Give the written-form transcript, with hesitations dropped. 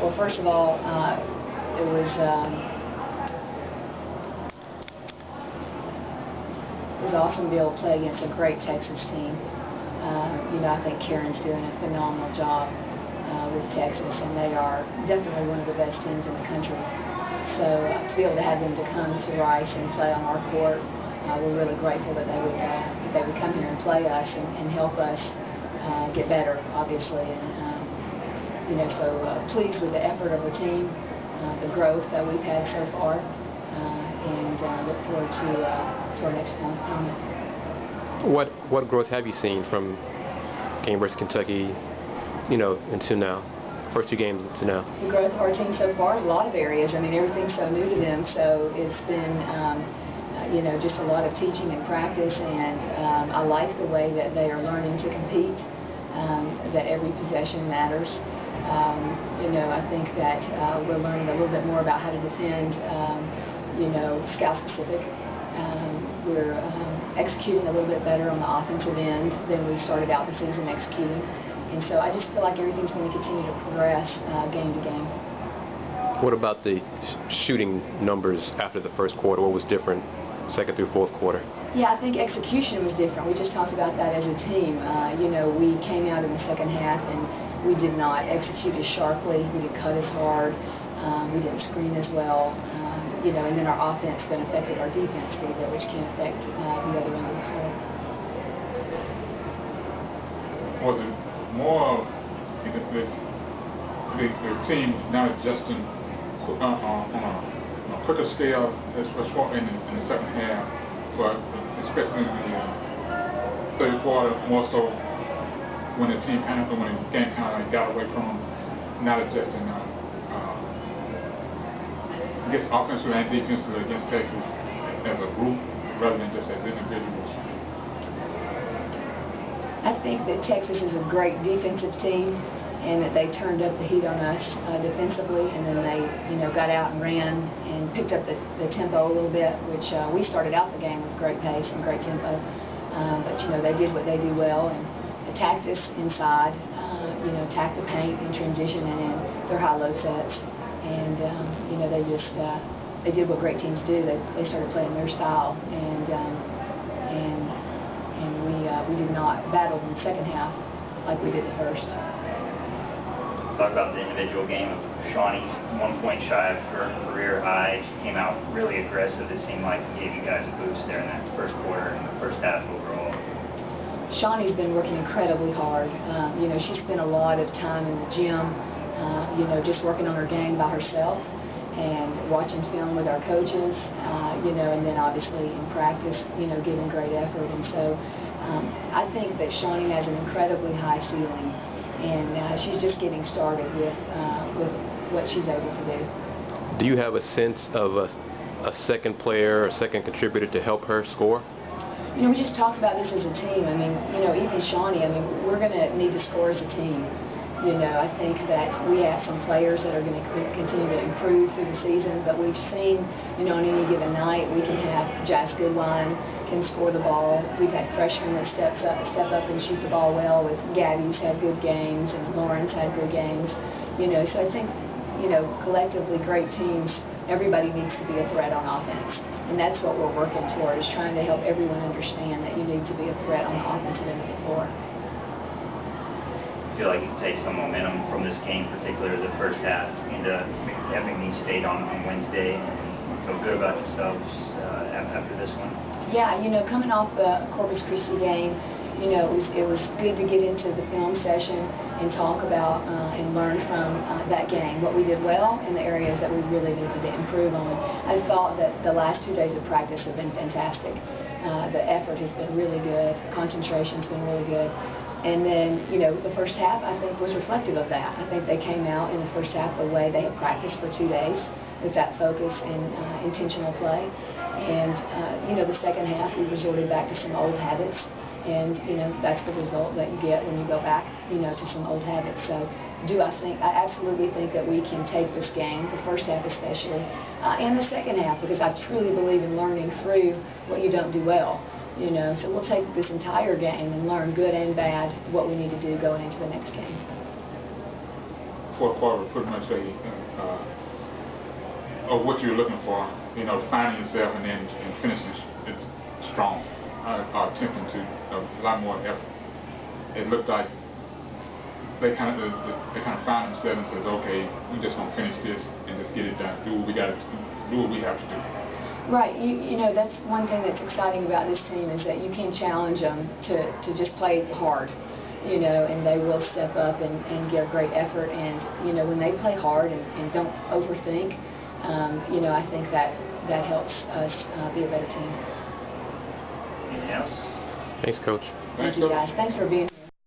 Well, first of all, it was awesome to be able to play against a great Texas team. I think Karen's doing a phenomenal job with Texas, and they are definitely one of the best teams in the country. So to be able to have them to come to Rice and play on our court, we're really grateful that they would come here and play us and help us get better, obviously. And so pleased with the effort of our team, the growth that we've had so far, and look forward to our next opponent. What growth have you seen from game versus Kentucky, until now? First 2 games to now. The growth of our team so far is a lot of areas. I mean, everything's so new to them, so it's been just a lot of teaching and practice, and I like the way that they are learning to compete, that every possession matters. I think that we're learning a little bit more about how to defend, scout specific. We're executing a little bit better on the offensive end than we started out the season executing. And so I just feel like everything's going to continue to progress game to game. What about the shooting numbers after the first quarter? What was different second through fourth quarter? Yeah, I think execution was different. We just talked about that as a team. We came out in the second half and we did not execute as sharply. We didn't cut as hard. We didn't screen as well. And then our offense then affected our defense a little bit, which can affect the other end of the floor. Was it more the team not adjusting on a quicker scale as far in the second half, but especially in the third quarter, more so when the game kind of got away from them, not adjusting, I guess offensively and defensively against Texas as a group rather than just as individuals? I think that Texas is a great defensive team, and that they turned up the heat on us defensively, and then they got out and ran and picked up the tempo a little bit, which we started out the game with great pace and great tempo, but they did what they do well and attacked us inside, attacked the paint in transition and in their high-low sets, and they did what great teams do. They started playing their style, and we did not battle in the second half like we did the first. Talk about the individual game of Shawnee, 1 point shy of her career high. She came out really aggressive. It seemed like it gave you guys a boost there in that first quarter and the first half overall. Shawnee's been working incredibly hard. She spent a lot of time in the gym, just working on her game by herself and watching film with our coaches, and then obviously in practice, giving great effort. And so I think that Shawnee has an incredibly high ceiling, and she's just getting started with what she's able to do. Do you have a sense of a second player, a second contributor to help her score? We just talked about this as a team. I mean, even Shawnee, we're going to need to score as a team. I think that we have some players that are going to continue to improve through the season, but we've seen, on any given night, we can have Jazz Goodwine can score the ball. We've had freshmen that step up and shoot the ball well. With Gabby's had good games, and Lauren's had good games. So I think, collectively, great teams, everybody needs to be a threat on offense. And that's what we're working toward, is trying to help everyone understand that you need to be a threat on the offensive end of the floor. I feel like you can take some momentum from this game, particularly the first half, into having these State on Wednesday, and feel good about yourselves after this one. Yeah, coming off the Corpus Christi game, it was good to get into the film session and talk about and learn from that game, what we did well and the areas that we really needed to improve on. I thought that the last 2 days of practice have been fantastic. The effort has been really good. Concentration's been really good. And then, the first half, I think, was reflective of that. I think they came out in the first half the way they had practiced for 2 days with that focus and intentional play. And, the second half, we resorted back to some old habits. And, that's the result that you get when you go back, to some old habits. So I absolutely think that we can take this game, the first half especially, and the second half, because I truly believe in learning through what you don't do well. So we'll take this entire game and learn, good and bad, what we need to do going into the next game. fourth quarter was pretty much of what you're looking for. You know, finding yourself and then finishing it strong, attempting to a lot more effort. It looked like they kind of found themselves and says, okay, we're just gonna finish this and just get it done. Do what we got to do what we have to do. Right. You know, that's one thing that's exciting about this team is that you can challenge them to just play hard, you know, and they will step up and give great effort. And, you know, when they play hard and don't overthink, you know, I think that helps us be a better team. Anything else? Thanks, Coach. Thank you, guys. Thanks for being